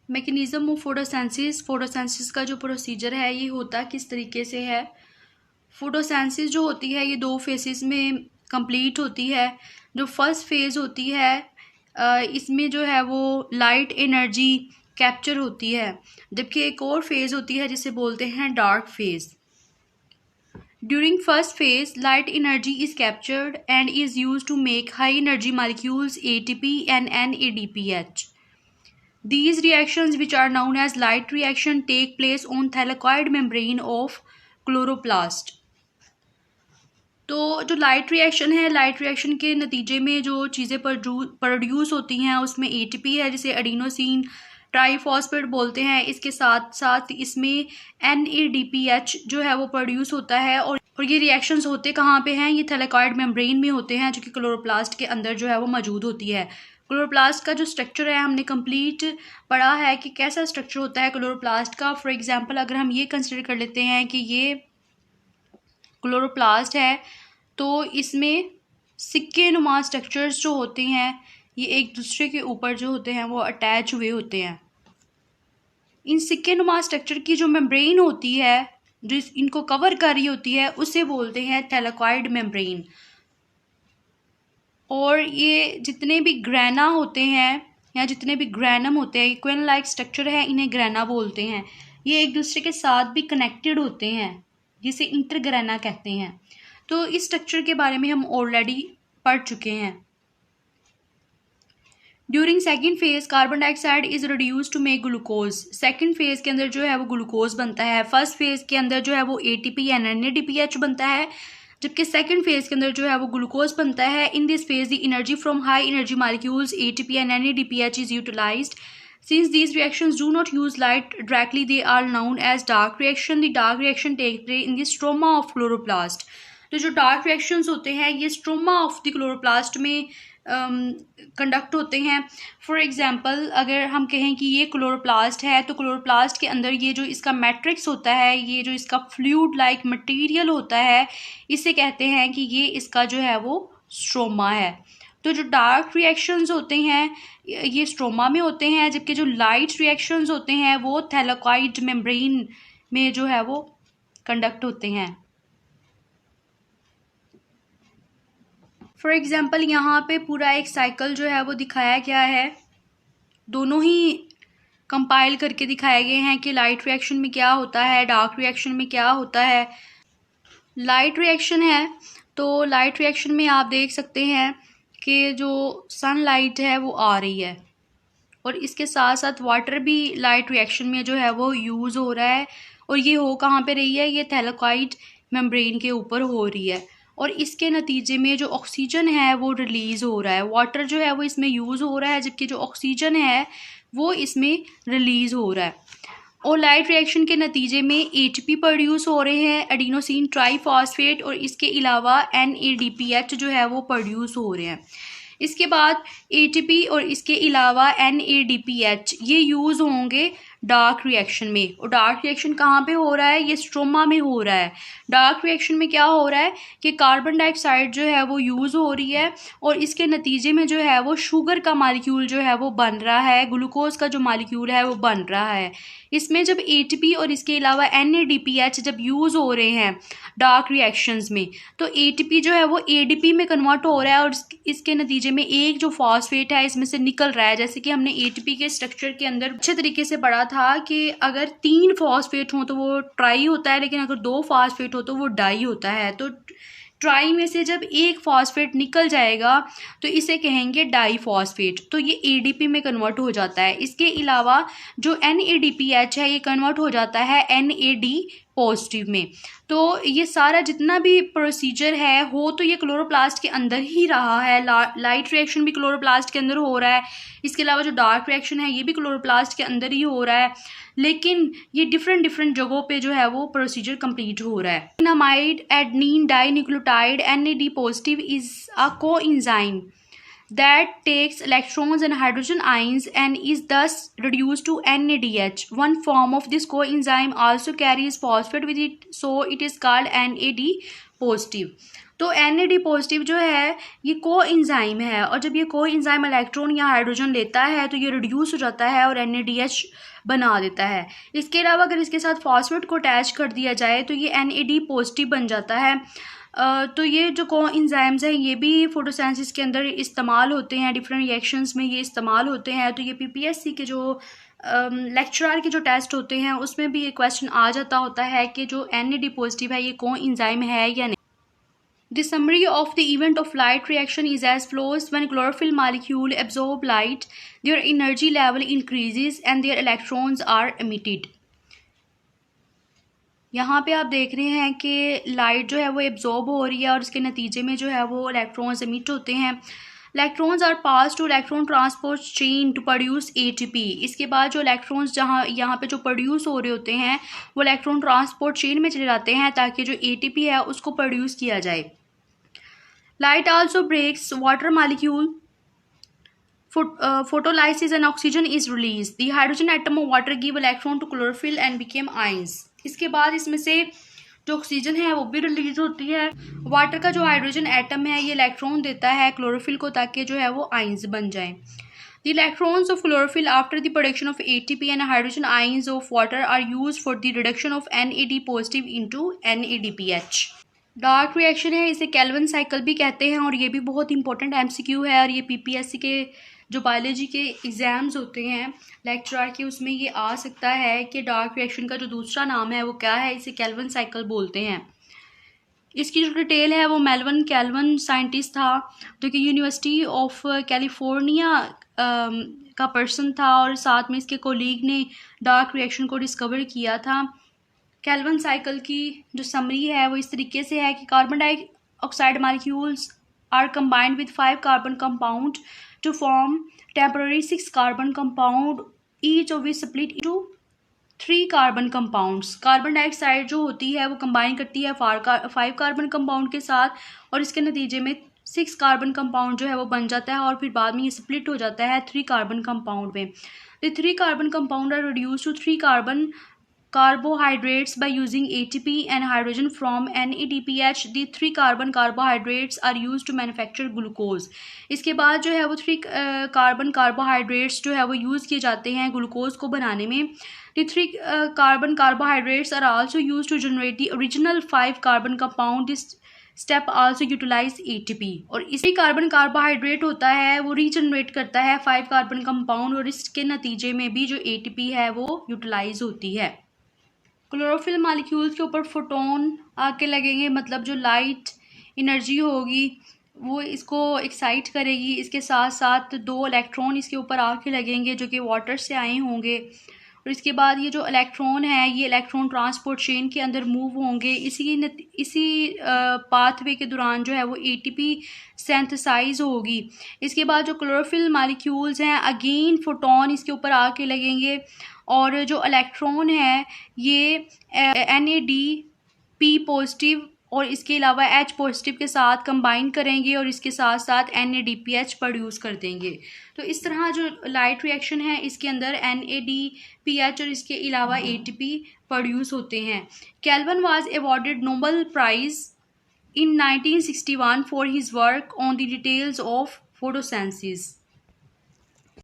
Mechanism of photosynthesis का जो procedure है ये होता किस तरीके से है। फोटोसेंसिस जो होती है ये 2 फेसेस में कंप्लीट होती है। जो फर्स्ट फेज़ होती है इसमें जो है वो लाइट एनर्जी कैप्चर होती है, जबकि एक और फेज़ होती है जिसे बोलते हैं dark phase. During first phase light energy is captured and is used to make high energy molecules ATP and NADPH. These reactions, which are known as light reaction, take place on thylakoid membrane of chloroplast. तो जो light reaction है, light reaction के नतीजे में जो चीज़ें produce होती हैं उसमें ATP है जिसे एडिनोसिन ट्राईफॉस्फेट बोलते हैं। इसके साथ साथ इसमें NADPH जो है वो प्रोड्यूस होता है। और ये रिएक्शंस होते कहाँ पे हैं, ये थैलेकॉइड मेम्ब्रेन में होते हैं जो कि क्लोरोप्लास्ट के अंदर जो है वो मौजूद होती है। क्लोरोप्लास्ट का जो स्ट्रक्चर है हमने कंप्लीट पढ़ा है कि कैसा स्ट्रक्चर होता है क्लोरोप्लास्ट का। फॉर एग्जांपल अगर हम ये कंसिडर कर लेते हैं कि ये क्लोरोप्लास्ट है तो इसमें सिक्के नुमा स्ट्रक्चर्स जो होते हैं ये एक दूसरे के ऊपर जो होते हैं वो अटैच हुए होते हैं। इन सिक्के नुमा स्ट्रक्चर की जो मेम्ब्रेन होती है जो इनको कवर कर रही होती है उसे बोलते हैं थैलेकॉइड मेम्ब्रेन। और ये जितने भी ग्रैना होते हैं या जितने भी ग्रैनम होते हैं, इक्वेन लाइक स्ट्रक्चर है, इन्हें ग्रैना बोलते हैं। ये एक दूसरे के साथ भी कनेक्टेड होते हैं जिसे इंटरग्रैना कहते हैं। तो इस स्ट्रक्चर के बारे में हम ऑलरेडी पढ़ चुके हैं। During second phase carbon dioxide is reduce to make glucose. Second phase के अंदर जो है वो ग्लूकोज बनता है। फर्स्ट फेज के अंदर जो है वो ATP and NADPH बनता है, जबकि सेकेंड फेज के अंदर जो है वो ग्लूकोज बनता है। In this phase the energy from high energy molecules ATP and NADPH is utilized. Since these reactions do not use light directly, they are known as dark reaction. The dark reaction takes place in the stroma of chloroplast. तो जो dark reactions होते हैं ये stroma of the chloroplast में conduct होते हैं। For example अगर हम कहें कि ये क्लोरोप्लास्ट है तो क्लोरोप्लास्ट के अंदर ये जो इसका मैट्रिक्स होता है, ये जो इसका फ्लूइड लाइक मटेरियल होता है, इसे कहते हैं कि ये इसका जो है वो स्ट्रोमा है। तो जो डार्क रिएक्शंस होते हैं ये स्ट्रोमा में होते हैं, जबकि जो लाइट रिएक्शंस होते हैं वो थैलेकॉइड मेम्ब्रेन में जो है वो कंडक्ट होते हैं। फॉर एग्जांपल यहाँ पे पूरा एक साइकिल जो है वो दिखाया गया है, दोनों ही कंपाइल करके दिखाए गए हैं कि लाइट रिएक्शन में क्या होता है, डार्क रिएक्शन में क्या होता है। लाइट रिएक्शन है तो लाइट रिएक्शन में आप देख सकते हैं कि जो सनलाइट है वो आ रही है और इसके साथ साथ वाटर भी लाइट रिएक्शन में जो है वो यूज़ हो रहा है। और ये हो कहाँ पे रही है, ये थैलेकॉइड मेम्ब्रेन के ऊपर हो रही है और इसके नतीजे में जो ऑक्सीजन है वो रिलीज़ हो रहा है। वाटर जो है वो इसमें यूज़ हो रहा है जबकि जो ऑक्सीजन है वो इसमें रिलीज़ हो रहा है। और लाइट रिएक्शन के नतीजे में ATP प्रोड्यूस हो रहे हैं, एडिनोसिन ट्राईफॉस्फेट, और इसके अलावा NADPH जो है वो प्रोड्यूस हो रहे हैं। इसके बाद ATP और इसके अलावा NADPH ये यूज़ होंगे डार्क रिएक्शन में। और डार्क रिएक्शन कहाँ पे हो रहा है, ये स्ट्रोमा में हो रहा है। डार्क रिएक्शन में क्या हो रहा है कि कार्बन डाइऑक्साइड जो है वो यूज़ हो रही है और इसके नतीजे में जो है वो शुगर का मालिक्यूल जो है वो बन रहा है, ग्लूकोज का जो मालिक्यूल है वो बन रहा है। इसमें जब ATP और इसके अलावा NADPH जब यूज़ हो रहे हैं डार्क रिएक्शंस में तो ATP जो है वो ADP में कन्वर्ट हो रहा है और इसके नतीजे में एक जो फॉस्फेट है इसमें से निकल रहा है। जैसे कि हमने ATP के स्ट्रक्चर के अंदर अच्छे तरीके से पढ़ा था कि अगर 3 फॉस्फेट हों तो वो ट्राई होता है, लेकिन अगर 2 फॉस्फेट हो तो वो डाई होता है। तो ट्राई में से जब एक फॉस्फेट निकल जाएगा तो इसे कहेंगे डाई फॉस्फेट, तो ये ADP में कन्वर्ट हो जाता है। इसके अलावा जो NADPH है ये कन्वर्ट हो जाता है NAD पॉजिटिव में। तो ये सारा जितना भी प्रोसीजर है हो तो ये क्लोरोप्लास्ट के अंदर ही रहा है। लाइट रिएक्शन भी क्लोरोप्लास्ट के अंदर हो रहा है, इसके अलावा जो डार्क रिएक्शन है ये भी क्लोरोप्लास्ट के अंदर ही हो रहा है, लेकिन ये डिफरेंट जगहों पे जो है वो प्रोसीजर कंप्लीट हो रहा है। नामाइड adenine dinucleotide NAD positive is a coenzyme that takes electrons and hydrogen ions and is thus reduced to NADH. One form of this coenzyme also carries phosphate with it, so it is called NAD positive. तो Na positive जो है ये को enzyme है, और जब ये को इंजाइम इलेक्ट्रॉन या हाइड्रोजन लेता है तो ये रिड्यूस हो जाता है और NADH बना देता है। इसके अलावा अगर इसके साथ फॉस्फेट को अटैच कर दिया जाए तो ये NAD पॉजिटिव बन जाता है। तो ये जो को इंजाइम्स हैं ये भी फोटोसेंसिस के अंदर इस्तेमाल होते हैं, डिफरेंट रिएक्शंस में ये इस्तेमाल होते हैं। तो ये PPSC के जो लेक्चरर के जो टेस्ट होते हैं उसमें भी ये क्वेश्चन आ जाता होता है कि जो NAD पॉजिटिव है ये को इंजाइम है या नहीं। The summary of the event of light reaction is as follows. When chlorophyll molecule absorb light, their energy level increases and their electrons are emitted. यहाँ पे आप देख रहे हैं कि लाइट जो है वो एब्जॉर्ब हो रही है और उसके नतीजे में जो है वो इलेक्ट्रॉन्स एमिट होते हैं। Electrons are pass to electron transport chain to produce ATP। इसके बाद जो इलेक्ट्रॉन्स जहाँ यहाँ पे जो प्रोड्यूस हो रहे होते हैं वो इलेक्ट्रॉन ट्रांसपोर्ट चेन में चले जाते हैं ताकि जो ATP है उसको प्रोड्यूस किया जाए। Light also breaks water molecule. Photolysis and oxygen is released. The hydrogen atom of water give electron to chlorophyll and became ions. इसके बाद इसमें से जो ऑक्सीजन है वो भी रिलीज होती है। वाटर का जो हाइड्रोजन एटम है ये इलेक्ट्रॉन देता है क्लोरोफिल को ताकि जो है वो आइंस बन जाएं। The electrons of chlorophyll after the production of ATP and hydrogen ions of water are used for the reduction of NAD positive into NADPH. Dark reaction है, इसे केल्विन साइकिल भी कहते हैं और ये भी बहुत इंपॉर्टेंट MCQ है। और ये PPSC के जो बायोलॉजी के एग्ज़ाम्स होते हैं लेक्चरर के उसमें ये आ सकता है कि डार्क रिएक्शन का जो दूसरा नाम है वो क्या है, इसे केल्विन साइकिल बोलते हैं। इसकी जो डिटेल है वो मेल्विन केल्विन साइंटिस्ट था जो कि यूनिवर्सिटी ऑफ कैलिफोर्निया का पर्सन था और साथ में इसके कोलीग ने डार्क रिएक्शन को डिस्कवर किया था। केल्विन साइकिल की जो समरी है वो इस तरीके से है कि carbon dioxide molecules are combined with 5 carbon compound to form temporary 6 carbon compound, each of which split into 3 carbon compounds. Carbon dioxide जो होती है वो कंबाइन करती है 5 कार्बन कंपाउंड के साथ और इसके नतीजे में 6 कार्बन कंपाउंड जो है वो बन जाता है और फिर बाद में ये स्प्लिट हो जाता है 3 कार्बन कंपाउंड में। The 3 carbon compound are reduce to 3 carbon carbohydrates by using ATP and hydrogen from NADPH. The 3 carbon carbohydrates are used to manufacture glucose. इसके बाद जो है वो 3 कार्बन कार्बोहाइड्रेट्स जो है वो यूज़ किए जाते हैं ग्लूकोज को बनाने में। The 3 carbon carbohydrates are also used to generate the original 5 carbon compound. This step also utilize ATP. और इसी कार्बन कार्बोहाइड्रेट होता है वो रीजनरेट करता है 5 कार्बन कंपाउंड और इसके नतीजे में भी जो ATP है वो यूटिलाइज होती है। क्लोरोफिल मॉलिक्यूल्स के ऊपर फोटोन आके लगेंगे, मतलब जो लाइट एनर्जी होगी वो इसको एक्साइट करेगी। इसके साथ साथ 2 इलेक्ट्रॉन इसके ऊपर आके लगेंगे जो कि वाटर से आए होंगे और इसके बाद ये जो इलेक्ट्रॉन है ये इलेक्ट्रॉन ट्रांसपोर्ट चेन के अंदर मूव होंगे। इसी पाथवे के दौरान जो है वो ATP सिंथेसाइज होगी। इसके बाद जो क्लोरोफिल मॉलिक्यूल्स हैं अगेन फोटोन इसके ऊपर आके लगेंगे और जो इलेक्ट्रॉन है ये NADP पॉजिटिव और इसके अलावा H पॉजिटिव के साथ कंबाइन करेंगे और इसके साथ साथ NADPH प्रोड्यूस कर देंगे। तो इस तरह जो लाइट रिएक्शन है इसके अंदर NADPH और इसके अलावा ATP प्रोड्यूस होते हैं। Calvin was awarded Nobel prize in 1961 for his work on the details of photosynthesis.